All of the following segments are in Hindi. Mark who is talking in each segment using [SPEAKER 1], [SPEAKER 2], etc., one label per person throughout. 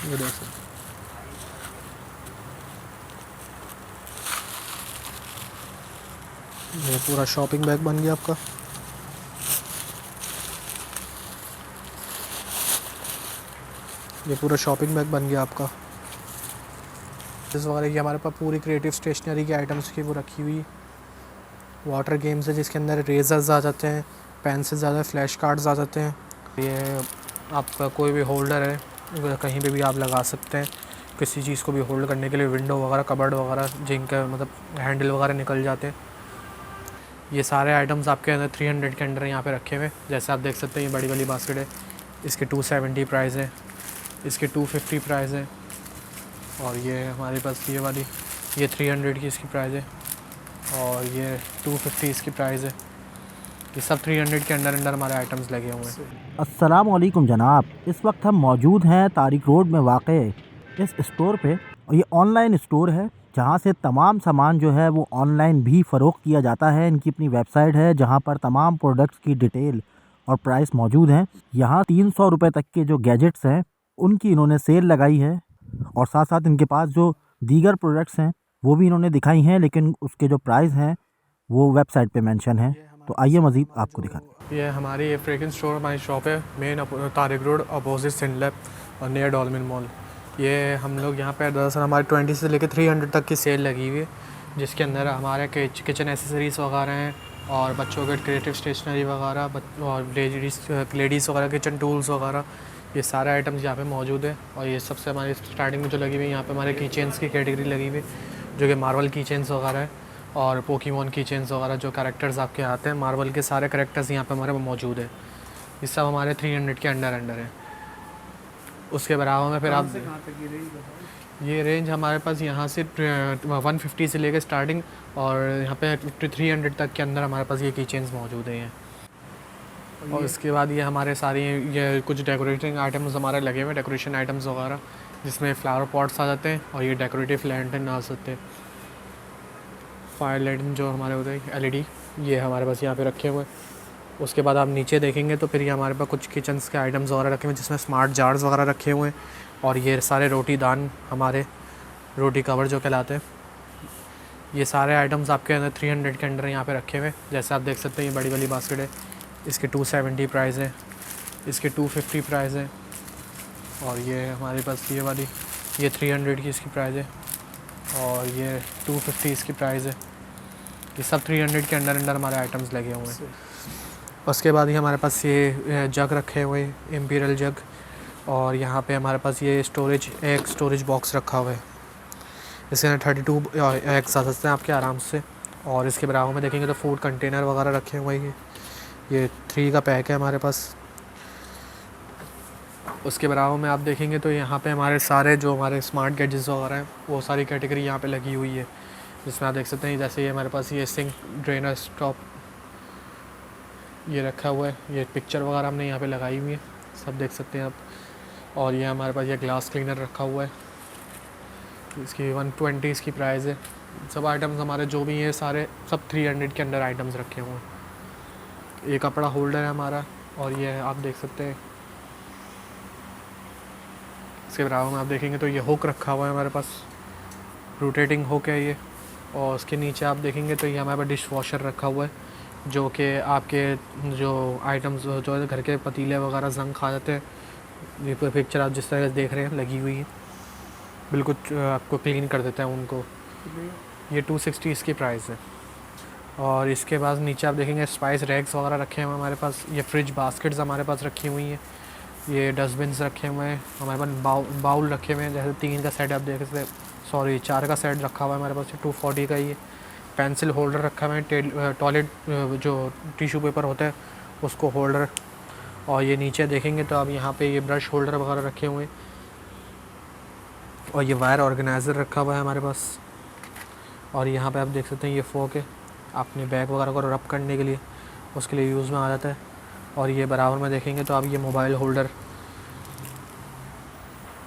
[SPEAKER 1] ये देख सकते हैं, ये पूरा शॉपिंग बैग बन गया आपका। ये पूरा शॉपिंग बैग बन गया आपका। इस वगैरह की हमारे पास पूरी क्रिएटिव स्टेशनरी की आइटम्स की वो रखी हुई। वाटर गेम्स है जिसके अंदर रेजर्स आ जाते हैं, पेंसिल्स आ जाते हैं, फ्लैश कार्ड्स आ जाते हैं। ये आपका कोई भी होल्डर है, कहीं पे भी आप लगा सकते हैं किसी चीज़ को भी होल्ड करने के लिए। विंडो वगैरह, कबर्ड वगैरह जिनका मतलब हैंडल वगैरह निकल जाते हैं। ये सारे आइटम्स आपके अंदर 300 के अंडर यहाँ पे रखे हुए। जैसे आप देख सकते हैं ये बड़ी वाली बास्केट है, इसके 270 प्राइस है, इसके 250 प्राइस है। और ये हमारे पास ये वाली, ये 300 की इसकी प्राइस है, और ये 250 इसकी प्राइस है। ये सब 300 के अंडर हमारे आइटम्स लगे हुए हैं।
[SPEAKER 2] अस्सलाम वालेकुम जनाब। इस वक्त हम मौजूद हैं तारिक रोड में वाक़े इस स्टोर पे, और ये ऑनलाइन स्टोर है जहाँ से तमाम सामान जो है वो ऑनलाइन भी फ़रोख्त किया जाता है। इनकी अपनी वेबसाइट है जहाँ पर तमाम प्रोडक्ट्स की डिटेल और प्राइस मौजूद हैं। यहाँ 300 रुपये तक के जो गैजेट्स हैं उनकी इन्होंने सेल लगाई है, और साथ साथ इनके पास जो दीगर प्रोडक्ट्स हैं वो भी इन्होंने दिखाई हैं, लेकिन उसके जो प्राइस हैं वो वेबसाइट पे मेंशन है। तो आइए मज़ीद आपको दिखाते हैं।
[SPEAKER 1] ये हमारी फ्रेगरेंस स्टोर हमारी शॉप है, मेन तारिक रोड अपोजिट सिंडलैब और नियर डॉल्मिन मॉल। ये हम लोग यहाँ पे दरअसल हमारे 20 से लेकर 300 तक की सेल लगी हुई है, जिसके अंदर हमारे किचन एसेसरीज़ वगैरह हैं, और बच्चों के क्रिएटिव स्टेशनरी वगैरह, और लेडीज़ वगैरह किचन टूल्स वगैरह, ये सारे आइटम्स यहाँ पे मौजूद है। और ये सबसे हमारी स्टार्टिंग में जो लगी हुई है यहाँ पे हमारे की चेन्स की कैटेगरी लगी हुई है, जो कि मार्वल की चेन्स वगैरह है, और पोकीमोन की चेन्स वगैरह जो कैरेक्टर्स आपके आते हैं मार्वल के, सारे कैरेक्टर्स यहाँ पे हमारे मौजूद है। ये सब हमारे 300 के अंडर है। उसके बराबर में फिर आप ये रेंज हमारे पास यहाँ से 150 से लेकर स्टार्टिंग, और यहाँ पे 300 तक के अंदर हमारे पास ये की चेन्स मौजूद हैं। और इसके बाद ये हमारे सारी ये कुछ डेकोरेटिंग आइटम्स हमारे लगे हुए, डेकोरेशन आइटम्स वगैरह, जिसमें फ्लावर पॉट्स आ जाते हैं, और ये डेकोरेटिव लैंटर्न आ सकते हैं, फायर लैंटर्न जो हमारे होते हैं LED, ये हमारे पास यहाँ पे रखे हुए हैं। उसके बाद आप नीचे देखेंगे तो फिर ये हमारे पास कुछ किचन्स के आइटम्स वगैरह रखे हुए हैं, जिसमें स्मार्ट जार्स वगैरह रखे हुए हैं, और ये सारे रोटी दान हमारे रोटी कवर जो कहलाते हैं। ये सारे आइटम्स आपके अंदर 300 के अंडर यहाँ पे रखे हुए। जैसे आप देख सकते हैं ये बड़ी वाली बास्केट है, इसके 270 प्राइस है, इसके 250 प्राइस है, और ये हमारे पास ये वाली, ये 300 की इसकी प्राइस है, और ये 250 इसकी प्राइस है। ये सब 300 के अंडर हमारे आइटम्स लगे हुए हैं। उसके बाद ही हमारे पास ये जग रखे हुए, इम्पीरियल जग, और यहाँ पे हमारे पास ये एक स्टोरेज बॉक्स रखा हुआ है। इसके अंदर 32 एग्स आ सकते हैं आपके आराम से। और इसके बराबर में देखेंगे तो फूड कंटेनर वगैरह रखे हुए हैं, ये 3 का पैक है हमारे पास। उसके बराबर में आप देखेंगे तो यहाँ पे हमारे सारे जो हमारे स्मार्ट गैजेट्स वगैरह हैं वो सारी कैटेगरी यहाँ पे लगी हुई है, जिसमें आप देख सकते हैं जैसे ये हमारे पास ये सिंक ड्रेनर स्टॉप ये रखा हुआ है, ये पिक्चर वगैरह हमने यहाँ पे लगाई हुई है, सब देख सकते हैं आप। और ये हमारे पास ये ग्लास क्लीनर रखा हुआ है, इसकी 120 इसकी प्राइस है। सब आइटम्स हमारे जो भी हैं सारे सब 300 के अंडर आइटम्स रखे हुए हैं। ये कपड़ा होल्डर है हमारा, और ये आप देख सकते हैं। इसके बराबर में आप देखेंगे तो ये हुक रखा हुआ है हमारे पास, रोटेटिंग हुक है ये। और उसके नीचे आप देखेंगे तो ये हमारे पास डिश वॉशर रखा हुआ है, जो कि आपके जो आइटम्स जो है घर के पतीले वगैरह जंग खा जाते हैं, ये पिक्चर आप जिस तरह से देख रहे हैं लगी हुई है, बिल्कुल आपको क्लीन कर देता है उनको। ये 260 इसकी प्राइस है। और इसके बाद नीचे आप देखेंगे स्पाइस रैक्स वगैरह रखे हुए हैं हमारे पास, ये फ्रिज बास्केट्स हमारे पास रखी हुई हैं, ये डस्टबिन्स रखे हुए हैं हमारे पास, बाउल रखे हुए हैं, जैसे 3 का सेट आप देख सकते हैं, सॉरी 4 का सेट रखा हुआ है हमारे पास, 240 का ही है। पेंसिल होल्डर रखा हुआ है, टॉयलेट जो टिश्यू पेपर होता है उसको होल्डर। और ये नीचे देखेंगे तो आप यहाँ पे ये ब्रश होल्डर वगैरह रखे हुए हैं, और ये वायर ऑर्गेनाइज़र रखा हुआ है हमारे पास। और यहाँ पे आप देख सकते हैं ये फोक है, अपने बैग वगैरह को रब करने के लिए उसके लिए यूज़ में आ जाता है। और ये बराबर में देखेंगे तो आप ये मोबाइल होल्डर,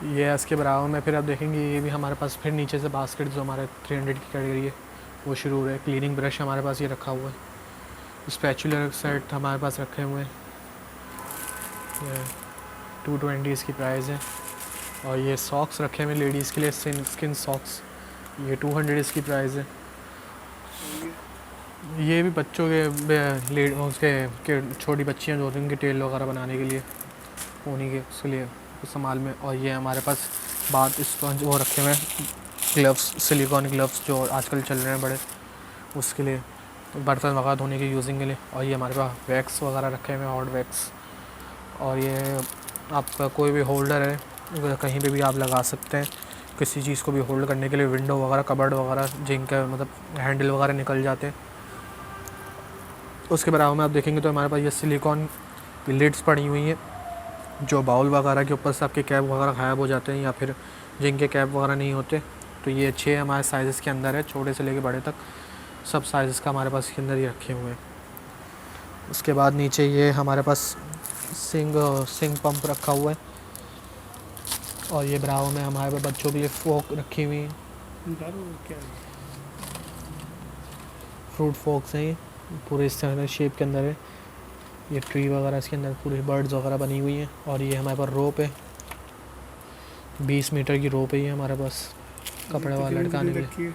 [SPEAKER 1] ये इसके बराबर में फिर आप देखेंगे ये भी हमारे पास फिर नीचे से बास्केट जो हमारे 300 की कैटेगरी है वो शुरू हो रहा है। क्लीनिंग ब्रश हमारे पास ये रखा हुआ है, स्पैचुलर सेट हमारे पास रखे हुए हैं, 220 इसकी प्राइस है। और ये सॉक्स रखे हुए लेडीज़ के लिए, स्किन सॉक्स, ये 200 इसकी प्राइस है। ये भी बच्चों के उसके छोटी बच्चियाँ जो होती हैं उनके टेल वगैरह बनाने के लिए, उन्हीं के उसके लिए इस्तेमाल में। और ये हमारे पास बात स्पंज वो रखे हुए हैं, ग्लव्स, सिलिकॉन ग्लव्स जो आजकल चल रहे हैं बड़े, उसके लिए बर्तन वगैरह धोने के यूजिंग के लिए। और ये हमारे पास वैक्स वगैरह रखे हुए हैं, हॉट वैक्स। और ये आपका कोई भी होल्डर है, कहीं पे भी आप लगा सकते हैं, किसी चीज़ को भी होल्ड करने के लिए, विंडो वगैरह, कबर्ड वगैरह जिनका मतलब हैंडल वगैरह निकल जाते हैं। उसके बराबर में आप देखेंगे तो हमारे पास ये सिलिकॉन लिड्स पड़ी हुई हैं, जो बाउल वगैरह के ऊपर से आपके कैप वगैरह गायब हो जाते हैं, या फिर जिनके कैप वगैरह नहीं होते। तो ये 6 हमारे साइज़ के अंदर है, छोटे से लेके बड़े तक सब साइज़ का हमारे पास इसके अंदर ही रखे हुए हैं। उसके बाद नीचे ये हमारे पास सिंग पंप रखा हुआ है। और ये बराबर में हमारे पास बच्चों के लिए फोक रखी हुई हैं, फ्रूट फोक्स हैं, ये पूरे इस तरह शेप के अंदर है। ये ट्री वगैरह इसके अंदर पूरी बर्ड्स वगैरह बनी हुई हैं। और ये हमारे पास रोप है, 20 मीटर की रोप है ये हमारे पास कपड़े वाला लटकाने के लिए।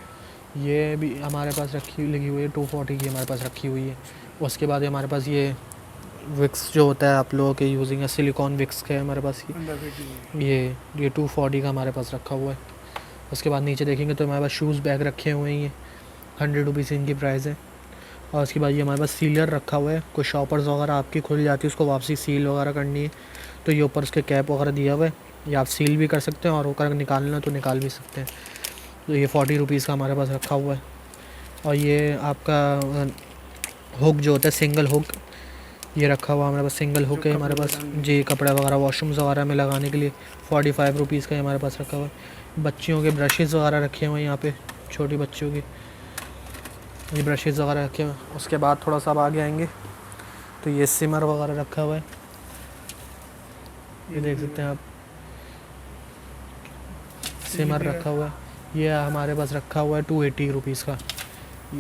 [SPEAKER 1] ये भी हमारे पास लगी हुई है, 240 की हमारे पास रखी हुई है। उसके बाद हमारे पास ये विक्स जो होता है आप लोगों के यूजिंग है, सिलिकॉन विक्स का है हमारे पास ये 240 का हमारे पास रखा हुआ है। उसके बाद नीचे देखेंगे तो हमारे पास शूज़ बैग रखे हुए हैं, ये 100 रुपीज़ इनकी प्राइस है। और उसके बाद ये हमारे पास सीलर रखा हुआ है, कोई शॉपर्स वगैरह आपकी खुल जाती है, उसको वापसी सील वगैरह करनी है तो ये ऊपर उसके कैप वगैरह दिया हुआ है, या आप सील भी कर सकते हैं और अगर निकालना तो निकाल भी सकते हैं। तो ये 40 रुपीज़ का हमारे पास रखा हुआ है। और ये आपका हुक जो होता है, सिंगल हुक, ये रखा हुआ हमारे पास सिंगल हुक है हमारे पास जी, कपड़ा वगैरह वॉशरूम्स वगैरह में लगाने के लिए 45 रुपीज़ का हमारे पास रखा हुआ है। बच्चियों के ब्रशेज़ वगैरह रखे हुए हैं यहाँ पे, छोटी बच्चियों के ये ब्रशेज़ वगैरह रखे हुए हैं। उसके बाद थोड़ा सा अब आगे आएंगे तो ये सिमर वगैरह रखा हुआ है, ये देख सकते हैं आप, सिमर रखा हुआ है। ये हमारे पास रखा हुआ है 280 रुपीज़ का,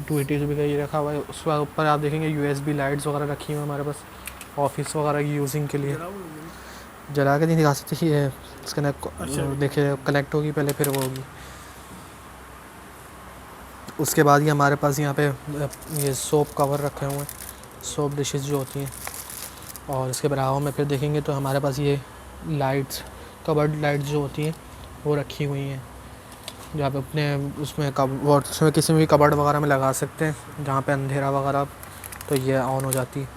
[SPEAKER 1] 280 रुपये का ये रखा हुआ है। उसके ऊपर आप देखेंगे USB लाइट्स वगैरह रखी हुई हैं हमारे पास ऑफिस वगैरह की यूजिंग के लिए। जला के नहीं दिखा सकते, ये इसका देखिए कनेक्ट होगी पहले फिर वो होगी। उसके बाद ये हमारे पास यहाँ पे ये सोप कवर रखे हुए हैं, सोप डिशेस जो होती हैं। और इसके बराबर में फिर देखेंगे तो हमारे पास ये लाइट्स, कबर्ड लाइट्स जो होती हैं वो रखी हुई हैं, जो आप अपने उसमें किसी भी कबर्ड वगैरह में लगा सकते हैं जहाँ पे अंधेरा वगैरह, तो ये ऑन हो जाती है।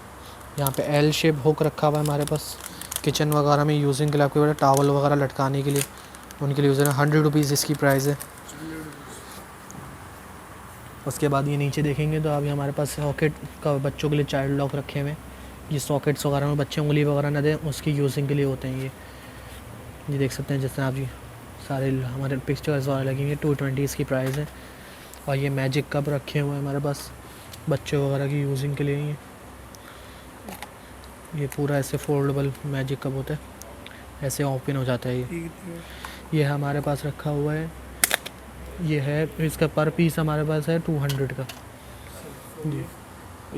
[SPEAKER 1] यहाँ पे L शेप हुक रखा हुआ है हमारे पास, किचन वगैरह में यूजिंग के लिए, आपके बड़े टावल वगैरह लटकाने के लिए उनके लिए यूज़ है। 100 रुपीज़ इसकी प्राइस है। उसके बाद ये नीचे देखेंगे तो अभी हमारे पास सॉकेट का बच्चों के लिए चाइल्ड लॉक रखे हुए हैं। ये सॉकेट्स वगैरह में बच्चे उंगली वगैरह ना दें, उसकी यूजिंग के लिए होते हैं ये देख सकते हैं जैसे आप जी सारे हमारे पिक्चर्स वगैरह लगेंगे। 220 इसकी प्राइस है। और ये मैजिक कप रखे हुए हैं हमारे पास बच्चों वगैरह की यूजिंग के लिए। ये पूरा ऐसे फोल्डेबल मैजिक कप होता है, ऐसे ओपन हो जाता है ये हमारे पास रखा हुआ है। ये है, इसका पर पीस हमारे पास है 200 का जी।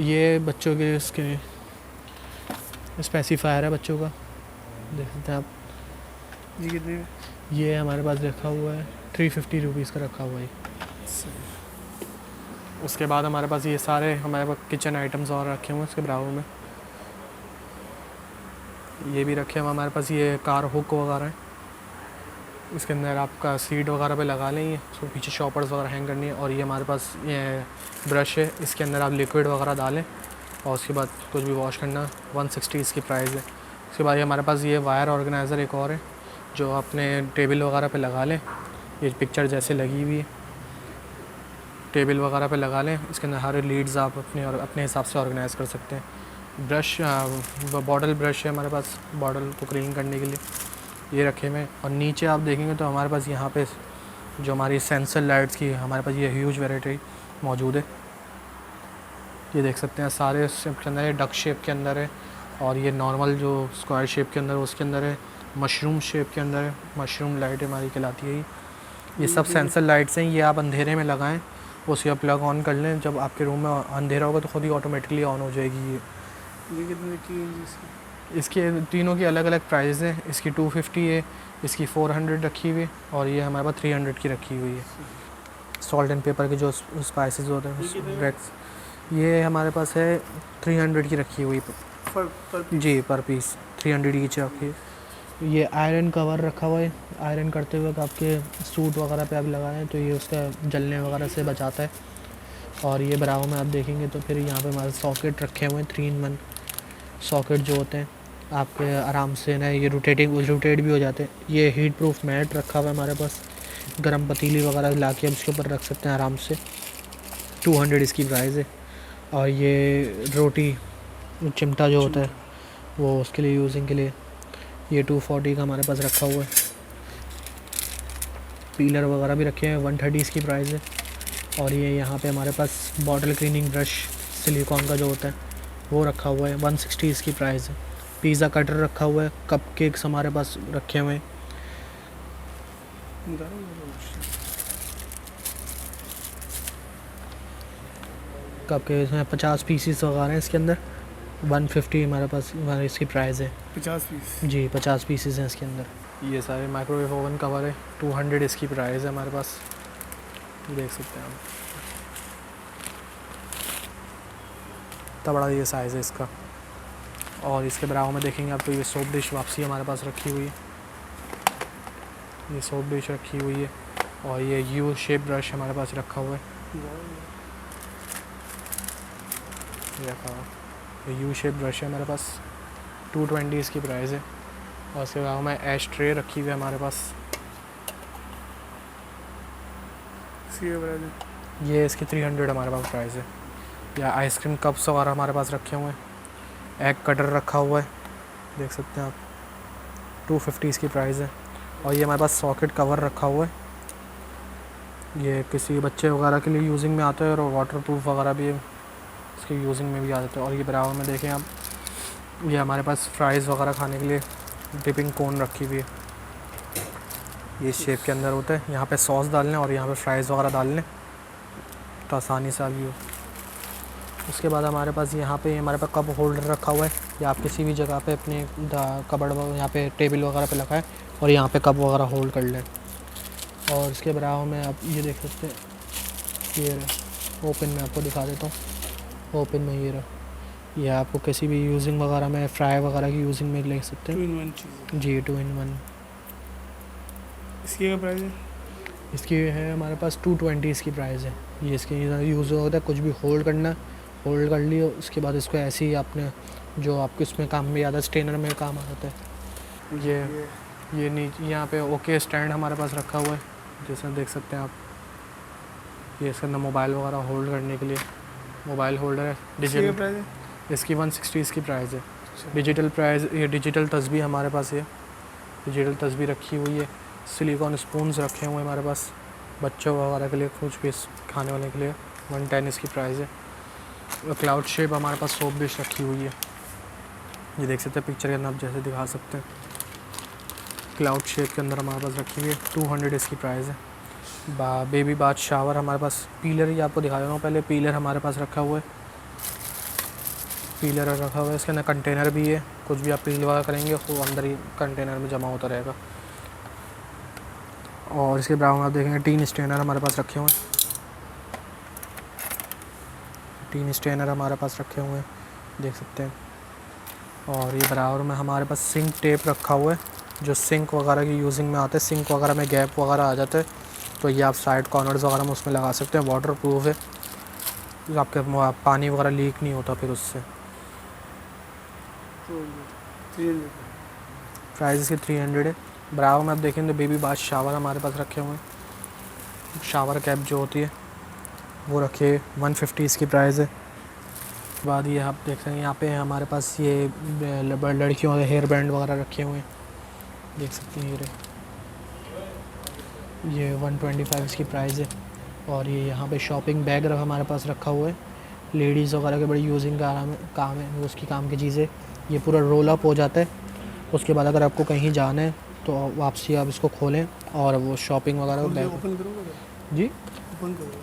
[SPEAKER 1] ये बच्चों के इसके स्पेसिफायर है बच्चों का, देख सकते हैं आप। ये कितने? ये हमारे पास रखा हुआ है 350 रुपीज़ का रखा हुआ है। उसके बाद हमारे पास ये सारे हमारे पास किचन आइटम्स और रखे हुए हैं इसके बराबर में। ये भी रखे हुए हमारे पास, ये कार हुक वगैरह है, इसके अंदर आपका सीट वगैरह पे लगा लेंगे, उसको पीछे शॉपर्स वगैरह हैंग करनी है। और ये हमारे पास ये ब्रश है, इसके अंदर आप लिक्विड वगैरह डालें और उसके बाद कुछ भी वॉश करना। 160 इसकी प्राइस है। उसके बाद ये हमारे पास ये वायर ऑर्गेनाइज़र एक और है, जो अपने टेबल वगैरह पे लगा लें, ये पिक्चर जैसे लगी हुई है, टेबल वगैरह पे लगा लें। इसके अंदर हर लीड्स आप अपने हिसाब से ऑर्गेनाइज़ कर सकते हैं। ब्रश बॉटल ब्रश है हमारे पास, बॉटल को क्लीन करने के लिए ये रखे हुए। और नीचे आप देखेंगे तो हमारे पास यहाँ पे जो हमारी सेंसर लाइट्स की हमारे पास ये ह्यूज वैरायटी मौजूद है। ये देख सकते हैं सारे शेप के अंदर है, डक शेप के अंदर है, और ये नॉर्मल जो स्क्वायर शेप के अंदर उसके अंदर है, मशरूम शेप के अंदर है, मशरूम लाइट हमारी कहलाती है। ये सब सेंसर लाइट्स हैं, ये आप अंधेरे में लगाएं, उसके आप प्लग ऑन कर लें, जब आपके रूम में अंधेरा होगा तो खुद ही ऑटोमेटिकली ऑन हो जाएगी। ये कितने की है? इसके तीनों की अलग अलग प्राइस हैं। इसकी 250 है, इसकी 400 रखी हुई है और ये हमारे पास 300 की रखी हुई है। सॉल्ट एंड पेपर के जो स्पाइसेस होते हैं ब्रेक्स, ये हमारे पास है 300 की रखी हुई जी, पर पीस 300 ईच रखी है। ये आयरन कवर रखा हुआ है, आयरन करते वक्त आपके सूट वगैरह पे आप लगाएं तो ये उसका जलने वगैरह से बचाता है। और ये बराबर में आप देखेंगे तो फिर यहाँ पे हमारे सॉकेट रखे हुए हैं 3-in-1 सॉकेट जो होते हैं आपके आराम से ना ये रोटेट भी हो जाते हैं। ये हीट प्रूफ मैट रखा हुआ है हमारे पास, गरम पतीली वगैरह ला के हम उसके ऊपर रख सकते हैं आराम से। 200 इसकी प्राइस है। और ये रोटी चिमटा जो होता है वो उसके लिए यूजिंग के लिए ये 240 का हमारे पास रखा हुआ है। पीलर वगैरह भी रखे हैं, 130 इसकी प्राइस है। और ये यहाँ पे हमारे पास बॉटल क्लीनिंग ब्रश सिलिकॉन का जो होता है वो रखा हुआ है, 160 इसकी प्राइस है। पिज़्ज़ा कटर रखा हुआ है, कप केक्स हमारे पास रखे हुए हैं। कप के इसमें 50 पीसीस वगैरह हैं इसके अंदर, 150 हमारे पास इसकी प्राइस है।
[SPEAKER 3] 50 पीस
[SPEAKER 1] जी, 50 पीसेस हैं इसके अंदर। ये सारे माइक्रोवेव ओवन कवर है, 200 इसकी प्राइस है हमारे पास, देख सकते हैं आप। इतना बड़ा ये साइज़ है इसका। और इसके बराबर में देखेंगे आप तो ये सोप डिश वापसी हमारे पास रखी हुई है, ये सोप डिश रखी हुई है। और ये यू शेप ब्रश हमारे पास रखा हुआ है, ये रखा हुआ है। यू शेप ब्रश है हमारे पास, 220 इसकी प्राइस है। और इसके अलावा में एश ट्रे रखी हुई है हमारे पास, ये इसकी 300 हमारे पास प्राइस है। या आइसक्रीम कप्स वगैरह हमारे पास रखे हुए हैं। एग कटर रखा हुआ है, देख सकते हैं आप, 250 इसकी प्राइस है। और ये हमारे पास सॉकेट कवर रखा हुआ है, ये किसी बच्चे वगैरह के लिए यूजिंग में आता है और वाटर प्रूफ वगैरह भी इसके यूजिंग में भी आ जाता है। और ये बराबर में देखें आप, ये हमारे पास फ्राइज़ वगैरह खाने के लिए डिपिंग कोन रखी हुई है, ये शेप के अंदर होता है। यहाँ पे सॉस डालने और यहाँ पे फ्राइज़ वगैरह डालने तो आसानी से भी हो। उसके बाद हमारे पास यहाँ पे हमारे पास कप होल्डर रखा हुआ है, या आप किसी भी जगह पे अपने कबर्ड यहाँ पे टेबल वगैरह पे लगाएं और यहाँ पे कप वगैरह होल्ड कर लें। और इसके बराबर में आप ये देख सकते हैं, ये ओपन में आपको दिखा देता हूँ। ओपन में ये रहा, ये आपको किसी भी यूजिंग वगैरह में फ्राई वगैरह की यूजिंग में ले सकते हैं।
[SPEAKER 3] 2-in-1 चीज़
[SPEAKER 1] जी, 2-in-1।
[SPEAKER 3] इसकी क्या प्राइस है?
[SPEAKER 1] इसकी है हमारे पास 220 इसकी प्राइस है। ये इसके यूज़ होता है, कुछ भी होल्ड करना, होल्ड कर लियो, उसके बाद इसको ऐसे ही आपने जो आपके उसमें काम में ज़्यादा स्टेनर में काम आ जाता है। ये नीचे यहाँ पे ओके स्टैंड हमारे पास रखा हुआ है, जैसे देख सकते हैं आप। ये इसके अंदर मोबाइल वगैरह होल्ड करने के लिए मोबाइल होल्डर है। डिजिटल
[SPEAKER 3] प्राइस है?
[SPEAKER 1] इसकी 160 इसकी प्राइस है। डिजिटल प्राइस, ये डिजिटल तस्बीह हमारे पास है, डिजिटल तस्बीह रखी हुई है। सिलिकॉन स्पून्स रखे हुए हैं हमारे पास बच्चों वगैरह के लिए, कुछ भी खाने वाले के लिए, 110 इसकी प्राइस है। क्लाउड शेप हमारे पास सोप डिश रखी हुई है, ये देख सकते हैं पिक्चर के अंदर आप जैसे दिखा सकते हैं। क्लाउड शेप के अंदर हमारे पास रखी हुई है, 200 इसकी प्राइस है। बेबी बाथ शावर हमारे पास, पीलर ही आपको दिखा रहा हूँ पहले। पीलर हमारे पास रखा हुआ है, पीलर रखा हुआ है। इसके अंदर कंटेनर भी है, कुछ भी आप पील वगैरह करेंगे वो अंदर ही कंटेनर में जमा होता रहेगा। और इसके बराबर आप देखेंगे टीन स्ट्रेनर हमारे पास रखे हुए हैं, टीन स्ट्रेनर हमारे पास रखे हुए हैं, देख सकते हैं। और ये बराबर में हमारे पास सिंक टेप रखा हुआ है, जो सिंक वगैरह की यूजिंग में आते हैं। सिंक वगैरह में गैप वगैरह आ जाते हैं तो ये आप साइड कॉर्नर्स वगैरह में उसमें लगा सकते हैं। वाटर प्रूफ है, आपके पानी वगैरह लीक नहीं होता फिर उससे। प्राइस इसकी 300 है। बराबर में आप देखें तो बेबी बाथ शावर हमारे पास रखे हुए हैं, शावर कैप जो होती है वो रखे, 150 इसकी प्राइस है। बाद ये आप देख सकते हैं यहाँ पे हमारे पास ये लड़कियों के हेयर बैंड वगैरह रखे हुए हैं, देख सकते हैं। ये 125 इसकी प्राइस है। और ये यहाँ पे शॉपिंग बैग हमारे पास रखा हुआ है, लेडीज़ वगैरह के बड़ी यूजिंग का काम है, वो उसकी काम की चीज़ें। ये पूरा रोल अप हो जाता है, उसके बाद अगर आपको कहीं जाना है तो वापसी आप इसको खोलें और वो शॉपिंग वगैरह बैग
[SPEAKER 3] ओपन करोगे?
[SPEAKER 1] जी
[SPEAKER 3] ओपन करोगे?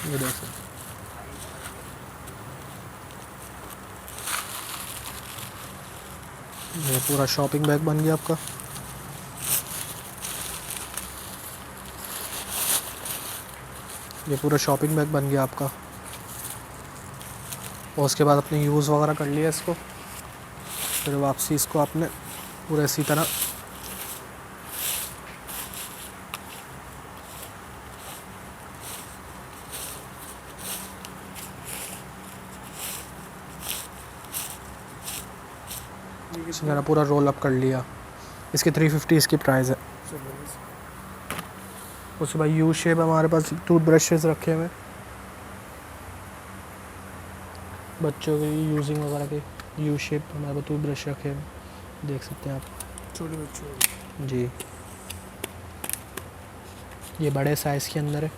[SPEAKER 1] ये देख सकते ये पूरा शॉपिंग बैग बन गया आपका। ये पूरा शॉपिंग बैग बन गया आपका। और उसके बाद अपने यूज़ वगैरह कर लिया इसको, फिर वापसी इसको आपने पूरा इसी तरह इसी तरह पूरा रोल अप कर लिया। इसकी 350 इसकी प्राइस है। उसके बाद यू शेप हमारे पास टूथ ब्रशेज़ रखे हुए हैं बच्चों के यूजिंग वगैरह के। यू शेप हमारे पास टूथ ब्रश रखे हुए देख सकते हैं आप।
[SPEAKER 3] छोटे बच्चों
[SPEAKER 1] जी, ये बड़े साइज़ के अंदर है।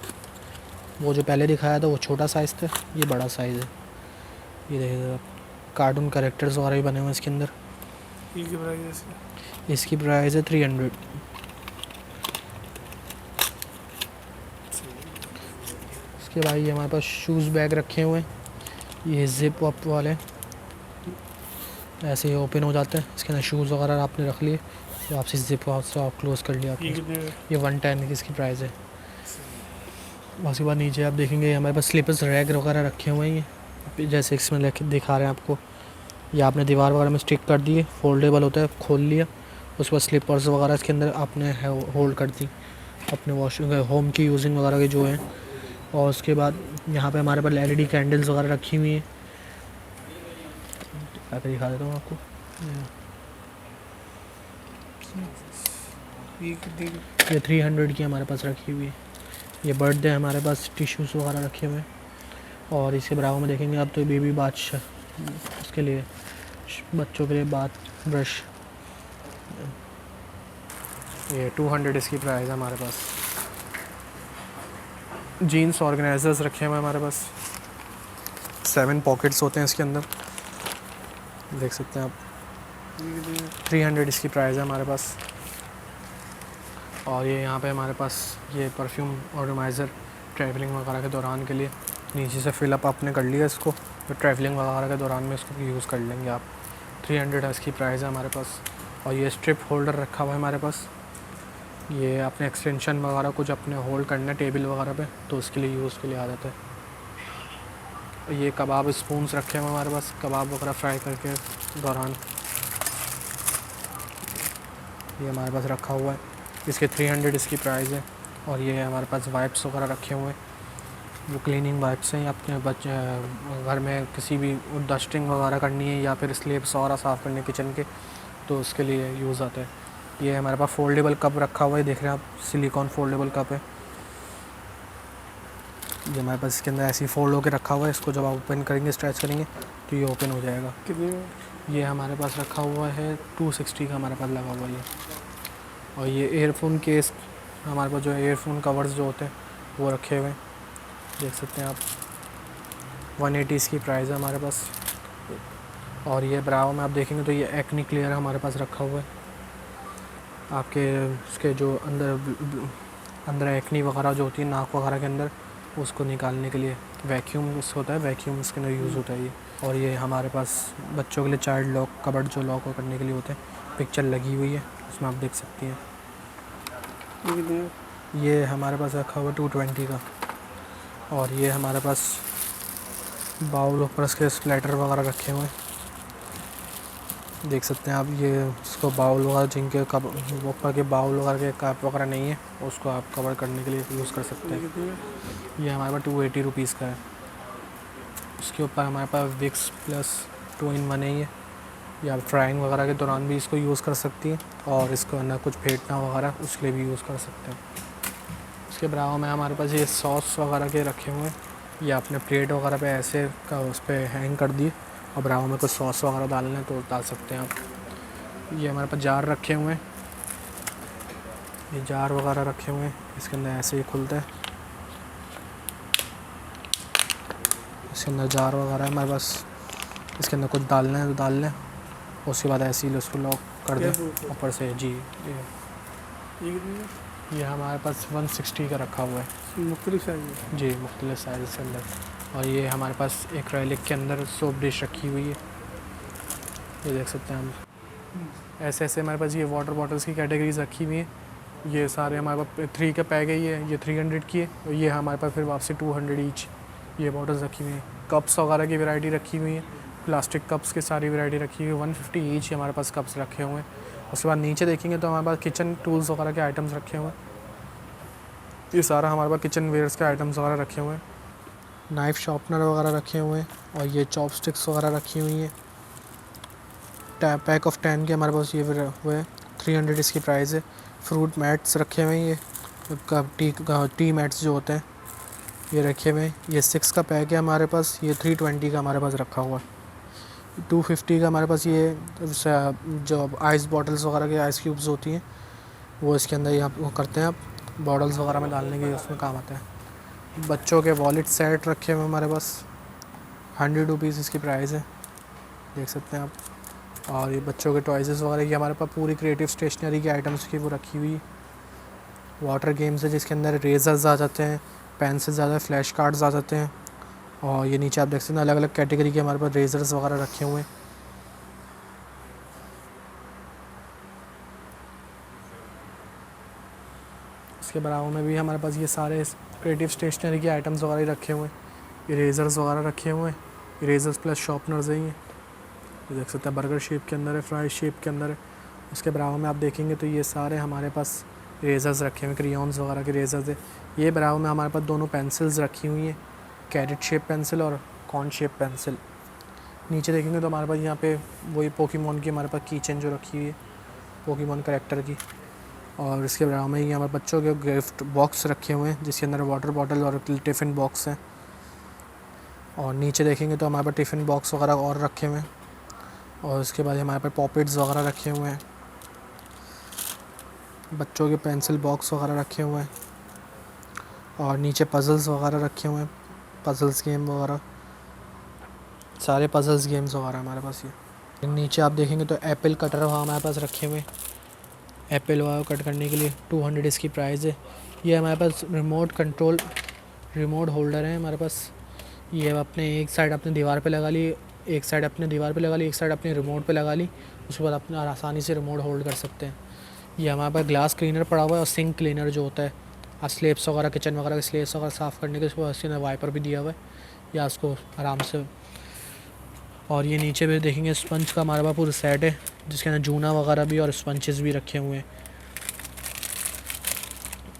[SPEAKER 1] वो जो पहले दिखाया था वो छोटा साइज़ था, ये बड़ा साइज़ है। ये देखिए आप, कार्टून कैरेक्टर्स वगैरह भी बने हुए हैं इसके अंदर।
[SPEAKER 3] की प्राइस है
[SPEAKER 1] इसकी प्राइस है 300। इसके बाद ये हमारे पास शूज़ बैग रखे हुए हैं। ये जिप अप वाले ऐसे ही ओपन हो जाते हैं। इसके अंदर शूज़ वगैरह आपने रख लिए, तो आपसे जिप से आप क्लोज़ कर लिया आपने। ये 110 की इसकी प्राइस है। उसके बाद नीचे आप देखेंगे हमारे पास स्लीपर्स रैग वगैरह रखे हुए हैं। ये जैसे इसमें लेके दिखा रहे हैं आपको, ये आपने दीवार वगैरह में स्टिक कर दिए, फोल्डेबल होता है, खोल लिया। उसके बाद स्लीपर्स वगैरह इसके अंदर आपने होल्ड कर दी अपने वॉशरूम होम की यूजिंग वगैरह के जो हैं। और उसके बाद यहाँ पे हमारे पास LED कैंडल्स वगैरह रखी हुई हैं। आकर दिखा देता हूँ आपको। ये 300 की हमारे पास रखी हुई है। ये बर्थडे हमारे पास टिश्यूज़ वगैरह रखे हुए हैं। और इसके बराबर में देखेंगे आप तो बेबी बाथ, उसके लिए बच्चों के लिए बाथ ब्रश, ये 200 इसकी प्राइस है हमारे पास। जीन्स ऑर्गेनाइजर्स रखे हुए हैं हमारे पास। 7 पॉकेट्स होते हैं इसके अंदर, देख सकते हैं आप। 300 इसकी प्राइस है हमारे पास। और ये यहाँ पे हमारे पास ये परफ्यूम ऑर्गेनाइज़र ट्रैवलिंग वगैरह के दौरान के लिए, नीचे से फिलअप आपने कर लिया इसको, तो ट्रैवलिंग वगैरह के दौरान में इसको यूज़ कर लेंगे आप। 300 इसकी प्राइस है हमारे पास। और ये स्ट्रिप होल्डर रखा हुआ है हमारे पास। ये अपने एक्सटेंशन वगैरह कुछ अपने होल्ड करना है टेबल वगैरह पे, तो उसके लिए यूज़ के लिए आ जाता है। ये कबाब स्पून्स रखे हुए हैं हमारे पास, कबाब वगैरह फ्राई करके दौरान ये हमारे पास रखा हुआ है। इसके 300 इसकी प्राइस है। और ये हमारे पास वाइप्स वगैरह रखे हुए हैं, वो क्लीनिंग वाइप्स हैं। अपने बच्चे घर में किसी भी डस्टिंग वगैरह करनी है या फिर स्लेब्स वगैरह साफ़ करने किचन के, तो उसके लिए यूज़ आता है। ये हमारे पास फोल्डेबल कप रखा हुआ है, देख रहे हैं आप, सिलिकॉन फोल्डेबल कप है। ये हमारे पास इसके अंदर ऐसे ही फोल्ड होकर रखा हुआ है। इसको जब आप ओपन करेंगे, स्ट्रेच करेंगे, तो ये ओपन हो जाएगा।
[SPEAKER 3] कितने
[SPEAKER 1] ये हमारे पास रखा हुआ है 260 का हमारे पास लगा हुआ है ये। और ये एयरफोन केस हमारे पास जो एयरफोन कवर्स जो होते हैं वो रखे हुए हैं, देख सकते हैं आप। 180 इसकी प्राइस है हमारे पास। और ये ब्राओ में आप देखेंगे तो ये एक्नी क्लियर हमारे पास रखा हुआ है। आपके उसके जो अंदर एक्नी वगैरह जो होती है नाक वगैरह के अंदर, उसको निकालने के लिए वैक्यूम उसको होता है, वैक्यूम इसके अंदर यूज़ होता है ये। और ये हमारे पास बच्चों के लिए चाइल्ड लॉक कबर्ड जो लॉक करने के लिए होते हैं, पिक्चर लगी हुई है उसमें आप देख सकती हैं। ये हमारे पास रखा हुआ 220 का। और ये हमारे पास बाउल ऊपर उसके स्प्लैटर वगैरह रखे हुए हैं, देख सकते हैं आप। ये इसको बाउल वगैरह जिनके ऊपर के बाउल वगैरह के कप वगैरह नहीं है, उसको आप कवर करने के लिए यूज़ कर सकते हैं। ये हमारे पास 280 रुपीज़ का है। उसके ऊपर हमारे पास विक्स प्लस 2 in 1 है ये, या फ्राइंग वगैरह के दौरान भी इसको यूज़ कर सकती हैं। और इसको अंदर कुछ फेंटना वगैरह उसके लिए भी यूज़ कर सकते हैं। उसके बराबर में हमारे पास ये सॉस वगैरह के रखे हुए हैं, या अपने प्लेट वगैरह पे ऐसे का उस पर हैंग कर दिए और बराबर में कुछ सॉस वगैरह डालना है तो डाल सकते हैं आप। ये हमारे पास जार रखे हुए हैं, ये जार वगैरह रखे हुए हैं, इसके अंदर ऐसे ही खुलता है। इसके अंदर जार वगैरह है हमारे पास, इसके अंदर कुछ डालना है तो डाल लें, उसके बाद ऐसे ही उसको लॉक कर दें ऊपर से। जी, ये हमारे पास 160 का रखा हुआ है।
[SPEAKER 3] मुख्तलिफ साइज
[SPEAKER 1] जी, मुख्तलिफ साइज़ के अंदर। और ये हमारे पास एक्रेलिक के अंदर सोप डिश रखी हुई है, ये देख सकते हैं हम। ऐसे ऐसे हमारे पास ये वाटर बॉटल्स की कैटेगरीज रखी हुई हैं। ये सारे हमारे पास 3 का पैक है, ये 300 की है, और ये हमारे पास फिर वापसी 200 ईच ये बॉटल्स रखी हुई हैं। कप्स वगैरह की वैरायटी रखी हुई है, प्लास्टिक कप्स की सारी वैरायटी रखी हुई है। 150 ईच हमारे पास कप्स रखे हुए हैं। उसके बाद नीचे देखेंगे तो हमारे पास किचन टूल्स वगैरह के आइटम्स रखे हुए हैं। ये सारा हमारे पास किचन वेयर्स के आइटम्स वगैरह रखे हुए हैं। नाइफ़ शार्पनर वगैरह रखे हुए हैं, और ये चॉपस्टिक्स वगैरह रखी हुई हैं। पैक ऑफ 10 के हमारे पास ये हुए हैं, 300 इसकी प्राइस है। फ्रूट मैट्स रखे हुए हैं, ये टी मैट्स जो होते हैं ये रखे हुए हैं। ये 6 का पैक है हमारे पास, ये 320 का हमारे पास रखा हुआ है। 250 का हमारे पास ये जो आइस बॉटल्स वगैरह के आइस क्यूब्स होती हैं वो इसके अंदर यहाँ वो करते हैं, आप बॉटल्स वगैरह में डालने के उसमें काम आता है। बच्चों के वॉलेट सेट रखे हुए हमारे पास, 100 रुपीज़ इसकी प्राइस है, देख सकते हैं आप। और ये बच्चों के टॉयज़ वगैरह की हमारे पास पूरी क्रिएटिव स्टेशनरी के आइटम्स की वो रखी हुई। वाटर गेम्स है जिसके अंदर रेजर्स आ जाते हैं, पेंसिल्स आ जाते हैं, फ्लैश कार्ड्स आ जाते हैं। और ये नीचे आप देख सकते हैं अलग अलग कैटेगरी के हमारे पास रेजर्स वगैरह रखे हुए हैं। इसके बराबर में भी हमारे पास ये सारे क्रिएटिव स्टेशनरी के आइटम्स वगैरह रखे हुए हैं। इरेजर्स वगैरह रखे हुए हैं, इरेजर्स प्लस शार्पनर्स हैं ये देख सकते हैं, बर्गर शेप के अंदर है, फ्राई शेप के अंदर है। उसके बराबर में आप देखेंगे तो ये सारे हमारे पास इरेजर्स रखे हुए हैं, क्रेयॉन्स वगैरह के इरेजर्स है। ये बराबर में हमारे पास दोनों पेंसिल्स रखी हुई हैं, कैरेट शेप पेंसिल और कॉर्न शेप पेंसिल। नीचे देखेंगे तो हमारे पास यहाँ पे वही पोकेमॉन की हमारे पास कीचेन जो रखी हुई है, पोकेमॉन कैरेक्टर की। और इसके बराबर में ही हमारे बच्चों के गिफ्ट बॉक्स रखे हुए हैं जिसके अंदर वाटर बॉटल और टिफ़िन बॉक्स हैं। और नीचे देखेंगे तो हमारे पास टिफ़िन बॉक्स वगैरह और रखे हुए हैं। और उसके बाद हमारे पास पॉपेट्स वगैरह रखे हुए हैं, बच्चों के पेंसिल बॉक्स वगैरह रखे हुए हैं। और नीचे पज़ल्स वगैरह रखे हुए हैं, पज़ल्स गेम वगैरह, सारे पज़ल्स गेम्स वगैरह हमारे पास ये। नीचे आप देखेंगे तो एप्पल कटर हमारे पास रखे हुए हैं, एप्पल वगैरह कट करने के लिए 200 इसकी प्राइस है। ये हमारे पास रिमोट कंट्रोल रिमोट होल्डर है हमारे पास। ये अपने एक साइड अपने दीवार पे लगा ली, एक साइड अपने दीवार पे लगा ली, एक साइड अपने रिमोट पे लगा ली, उसके बाद अपने आसानी से रिमोट होल्ड कर सकते हैं। ये हमारे पास ग्लास क्लीनर पड़ा हुआ है और सिंक क्लीनर जो होता है, स्लेब्स वगैरह किचन वगैरह के स्लेब्स वगैरह साफ़ करने के उसको वाइपर भी दिया हुआ है या उसको आराम से। और ये नीचे भी देखेंगे स्पंज का हमारे पास पूरा सेट है जिसके अंदर जूना वगैरह भी और स्पंचेस भी रखे हुए हैं।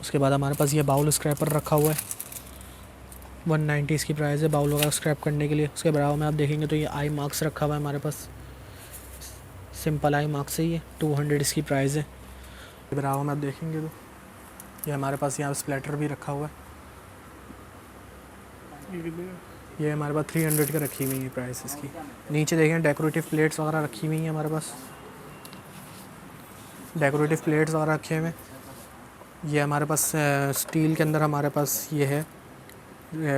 [SPEAKER 1] उसके बाद हमारे पास ये बाउल स्क्रैपर रखा हुआ है, 190 इसकी प्राइस है बाउल वगैरह स्क्रैप करने के लिए। उसके बराबर में आप देखेंगे तो ये आई मार्क्स रखा हुआ है हमारे पास, सिंपल आई मार्क्स है ये, 200 इसकी प्राइस है। बराबर में आप देखेंगे तो ये हमारे पास यहाँ स्प्लैटर भी रखा हुआ है,
[SPEAKER 3] ये कितने का?
[SPEAKER 1] ये हमारे पास 300 का रखी हुई है प्राइस इसकी। नीचे देखें डेकोरेटिव प्लेट्स वगैरह रखी हुई हैं हमारे पास, डेकोरेटिव प्लेट्स वगैरह रखे हुए हैं। ये हमारे पास स्टील के अंदर हमारे पास ये है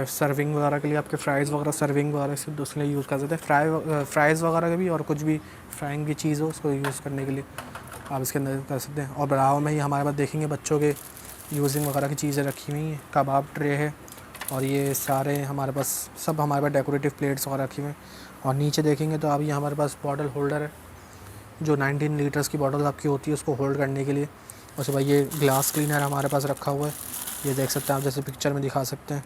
[SPEAKER 1] सर्विंग वगैरह के लिए, आपके फ्राइज़ वगैरह सर्विंग वगैरह से उसके लिए यूज़ कर सकते हैं। फ्राइज़ वगैरह के भी और कुछ भी फ्राइंग की चीज़ हो उसको यूज़ करने के लिए आप इसके अंदर कर सकते हैं। और बराबर में ही हमारे पास देखेंगे बच्चों के यूजिंग वगैरह की चीज़ें रखी हुई हैं, कबाब ट्रे है, और ये सारे हमारे पास सब हमारे पास डेकोरेटिव प्लेट्स वगैरह रखी हुई हैं। और नीचे देखेंगे तो अभी हमारे पास बॉटल होल्डर है, जो 19 लीटर्स की बॉटल आपकी होती है उसको होल्ड करने के लिए। उसके बाद ये ग्लास क्लीनर हमारे पास रखा हुआ है, ये देख सकते हैं आप, जैसे पिक्चर में दिखा सकते हैं।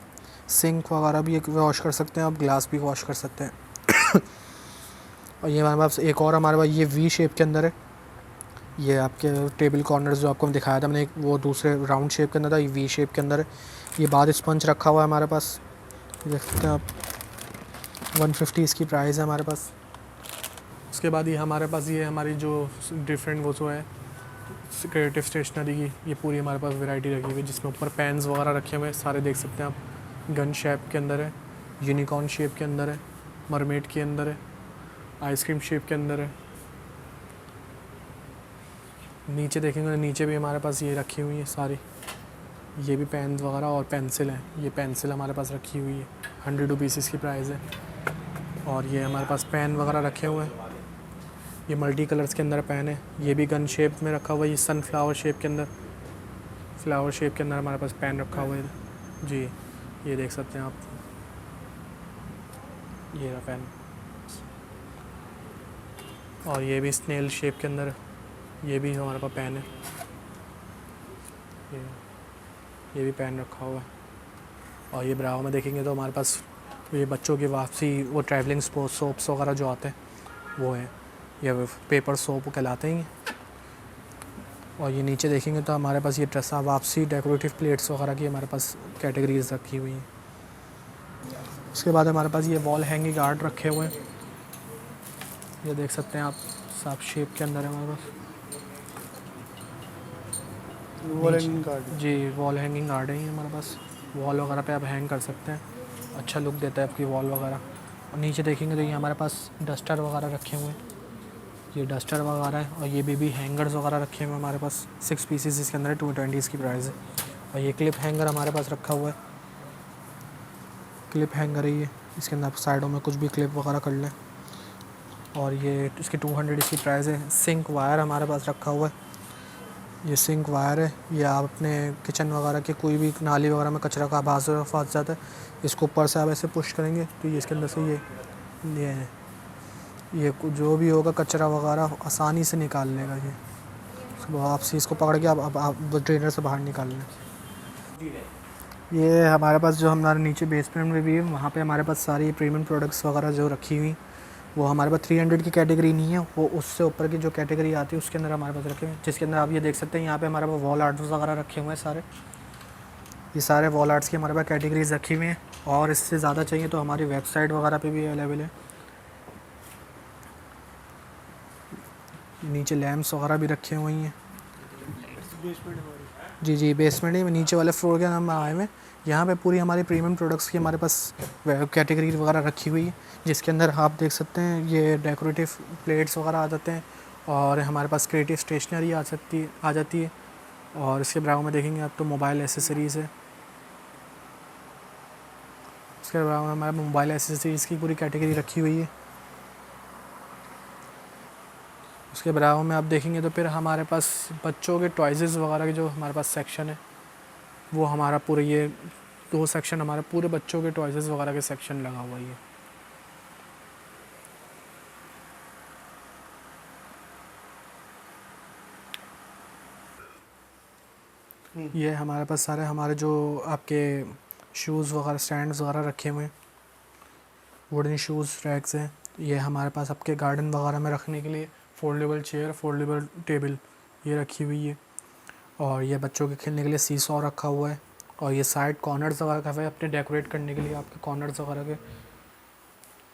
[SPEAKER 1] सिंक वगैरह भी एक वॉश कर सकते हैं आप, ग्लास भी वॉश कर सकते हैं। और ये हमारे पास एक और हमारे पास ये वी शेप के अंदर है, ये आपके टेबल कॉर्नर्स जो आपको दिखाया था मैंने, एक वो दूसरे राउंड शेप के अंदर था, ये वी शेप के अंदर है। ये बाद स्पंज रखा हुआ है हमारे पास, देख सकते हैं आप, 150 इसकी प्राइस है हमारे पास। उसके बाद ये हमारे पास ये हमारी जो डिफरेंट वो जो है क्रिएटिव स्टेशनरी की, ये पूरी हमारे पास वैरायटी रखी हुई है जिसमें ऊपर पेन्स वगैरह रखे हुए हैं, सारे देख सकते हैं आप। गन शेप के अंदर है, यूनिकॉर्न शेप के अंदर है, मरमेड के अंदर है, आइसक्रीम शेप के अंदर है। नीचे देखेंगे तो नीचे भी हमारे पास ये रखी हुई है सारी, ये भी पेन वगैरह और पेंसिल है, ये पेंसिल हमारे पास रखी हुई है, 100 रुपीज़ इसकी प्राइस है। और ये हमारे पास पेन वगैरह रखे हुए हैं, ये मल्टी कलर्स के अंदर पेन है, ये भी गन शेप में रखा हुआ है, ये सनफ्लावर शेप के अंदर, फ्लावर शेप के अंदर हमारे पास पेन रखा हुआ है जी, ये देख सकते हैं आप, ये रहा पेन। और ये भी स्नेल शेप के अंदर, ये भी हमारे पास पेन है, ये भी पेन रखा हुआ है। और ये ब्राउन में देखेंगे तो हमारे पास ये बच्चों की वापसी वो ट्रैवलिंग सोप्स वगैरह जो आते हैं वो है, ये पेपर सोप कहलाते हैं। और ये नीचे देखेंगे तो हमारे पास ये ड्रेसा वापसी डेकोरेटिव प्लेट्स वगैरह की हमारे पास कैटेगरीज रखी हुई हैं। उसके बाद हमारे पास ये वॉल हैंगिंग आर्ट रखे हुए हैं, ये देख सकते हैं आप, साफ शेप के अंदर है हमारे पास।
[SPEAKER 3] Wall hanging card.
[SPEAKER 1] जी वॉल हैंगिंग आर्ट है ये हमारे पास, वॉल वगैरह पे आप हैंग कर सकते हैं, अच्छा लुक देता है आपकी वॉल वगैरह। और नीचे देखेंगे तो ये हमारे पास डस्टर वगैरह रखे हुए हैं, ये डस्टर वगैरह है। और ये बेबी हैंगर्स वगैरह रखे हुए हैं हमारे पास, 6 पीसेस इसके अंदर है, 220 इसकी प्राइस है। और ये क्लिप हैंगर हमारे पास रखा हुआ है, क्लिप हैंगर है ये, इसके अंदर आप साइडों में कुछ भी क्लिप वगैरह कर लें। और ये इसकी 200 इसकी प्राइस है। सिंक वायर हमारे पास रखा हुआ है, ये सिंक वायर है, ये आप अपने किचन वगैरह के कोई भी नाली वगैरह में कचरा का आभास फंस जाता है, इसको ऊपर से आप ऐसे पुश करेंगे तो ये इसके अंदर से ये जो भी होगा कचरा वगैरह आसानी से निकाल लेगा ये। उसको आपसे इसको पकड़ के आप ड्रेनर से बाहर निकाल लें। ये हमारे पास जो हमारे नीचे बेसमेंट में भी है, वहाँ पे हमारे पास सारी प्रीमियम प्रोडक्ट्स वगैरह जो रखी हुई, वो हमारे पास 300 की कैटेगरी नहीं है, वो उससे ऊपर की जो कैटेगरी आती है उसके अंदर हमारे पास रखे हुए हैं, जिसके अंदर आप ये देख सकते हैं यहाँ पे हमारे पास वॉल आर्ट्स वगैरह रखे हुए हैं सारे। ये सारे वॉल आर्ट्स की हमारे पास कैटेगरीज रखी हुई हैं, और इससे ज़्यादा चाहिए तो हमारी वेबसाइट वगैरह पे भी अवेलेबल है। नीचे लैम्प्स वगैरह भी रखे हुए हैं। जी बेसमेंट ही नीचे वाले फ्लोर के नाम आए हुए हैं। यहाँ पे पूरी हमारी प्रीमियम प्रोडक्ट्स की हमारे पास कैटेगरी वगैरह रखी हुई है, जिसके अंदर आप देख सकते हैं ये डेकोरेटिव प्लेट्स वगैरह आ जाते हैं, और हमारे पास क्रिएटिव स्टेशनरी आ जाती है। और इसके बराबर में देखेंगे आप तो मोबाइल एसेसरीज़ है, उसके बराबर में हमारे मोबाइल एसेसरीज़ की पूरी कैटेगरी रखी हुई है। उसके बराबर में आप देखेंगे तो फिर हमारे पास बच्चों के टॉयज़ वगैरह के जो हमारे पास सेक्शन है, वो हमारा पूरे ये 2 सेक्शन हमारे पूरे बच्चों के टॉयज़ वगैरह के सेक्शन लगा हुआ है। ये हमारे पास सारे हमारे जो आपके शूज़ वगैरह स्टैंड्स वगैरह रखे हुए हैं, वुडन शूज़ रैक्स हैं। ये हमारे पास आपके गार्डन वगैरह में रखने के लिए फोल्डेबल चेयर, फोल्डेबल टेबल ये रखी हुई है। और ये बच्चों के खेलने के लिए सीसॉ रखा हुआ है। और ये साइड कॉर्नर्स वगैरह का है अपने डेकोरेट करने के लिए आपके कॉर्नर्स वगैरह के।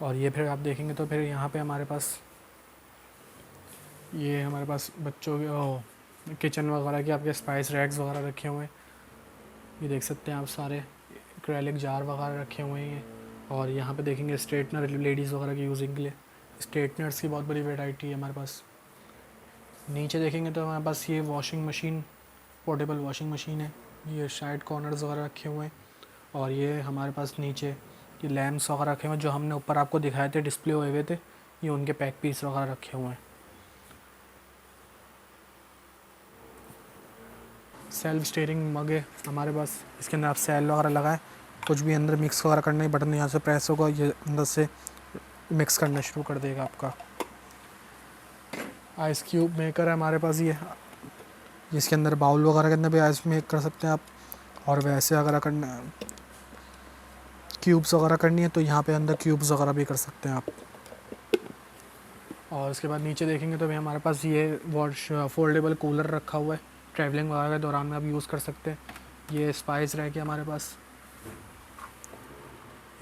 [SPEAKER 1] और ये फिर आप देखेंगे तो फिर यहाँ पे हमारे पास ये हमारे पास बच्चों के किचन वगैरह के आपके स्पाइस रैक्स वगैरह रखे हुए हैं, ये देख सकते हैं आप, सारे एक्रेलिक जार वगैरह रखे हुए हैं। और यहाँ पे देखेंगे स्ट्रेटनर लेडीज़ वगैरह की यूजिंग के लिए, स्ट्रेटनर्स की बहुत बड़ी वैरायटी है हमारे पास। नीचे देखेंगे तो हमारे पास ये washing machine, portable washing machine है, ये साइड कॉर्नर्स वगैरह रखे हुए हैं। और ये हमारे पास नीचे ये लैम्प्स वगैरह रखे हुए हैं, जो हमने ऊपर आपको दिखाए थे डिस्प्ले हुए हुए थे, ये उनके पैक पीस वगैरह रखे हुए हैं। सेल्फ स्टीयरिंग मग है हमारे पास, इसके अंदर आप सेल वगैरह लगाएं, कुछ भी अंदर मिक्स वगैरह करना है, बटन यहाँ से प्रेस होगा, ये अंदर से मिक्स करना शुरू कर देगा आपका। आइस क्यूब मेकर है हमारे पास ये, जिसके अंदर बाउल वगैरह के अंदर भी आइस मेक कर सकते हैं आप। और वैसे अगर करना क्यूब्स वगैरह करनी है तो यहाँ पे अंदर क्यूब्स वगैरह भी कर सकते हैं आप। और उसके बाद नीचे देखेंगे तो भी हमारे पास ये वॉश फोल्डेबल कूलर रखा हुआ है, ट्रैवलिंग वगैरह के दौरान में आप यूज़ कर सकते हैं। ये स्पाइस रह के हमारे पास,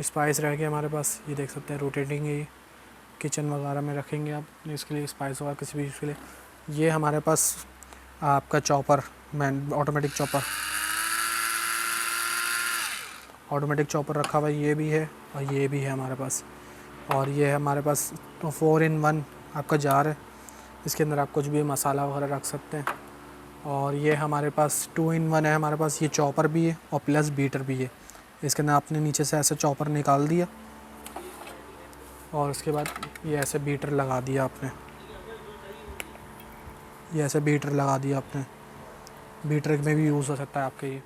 [SPEAKER 1] स्पाइस रह के हमारे पास ये देख सकते हैं, रोटेटिंग है ये, किचन वगैरह में रखेंगे आप इसके लिए स्पाइस वगैरह किसी भी चीज़ के लिए। ये हमारे पास आपका चॉपर, ऑटोमेटिक चॉपर रखा हुआ है, ये भी है और ये भी है हमारे पास। और ये है हमारे पास 4-in-1 आपका जार है, इसके अंदर आप कुछ भी मसाला वगैरह रख सकते हैं। और ये हमारे पास 2-in-1 है हमारे पास, ये चॉपर भी है और प्लस बीटर भी है। इसके अंदर आपने नीचे से ऐसे चॉपर निकाल दिया और उसके बाद ये ऐसे बीटर लगा दिया आपने, ये ऐसे बीटर लगा दिया आपने, बीटर में भी यूज़ हो सकता है आपके ये।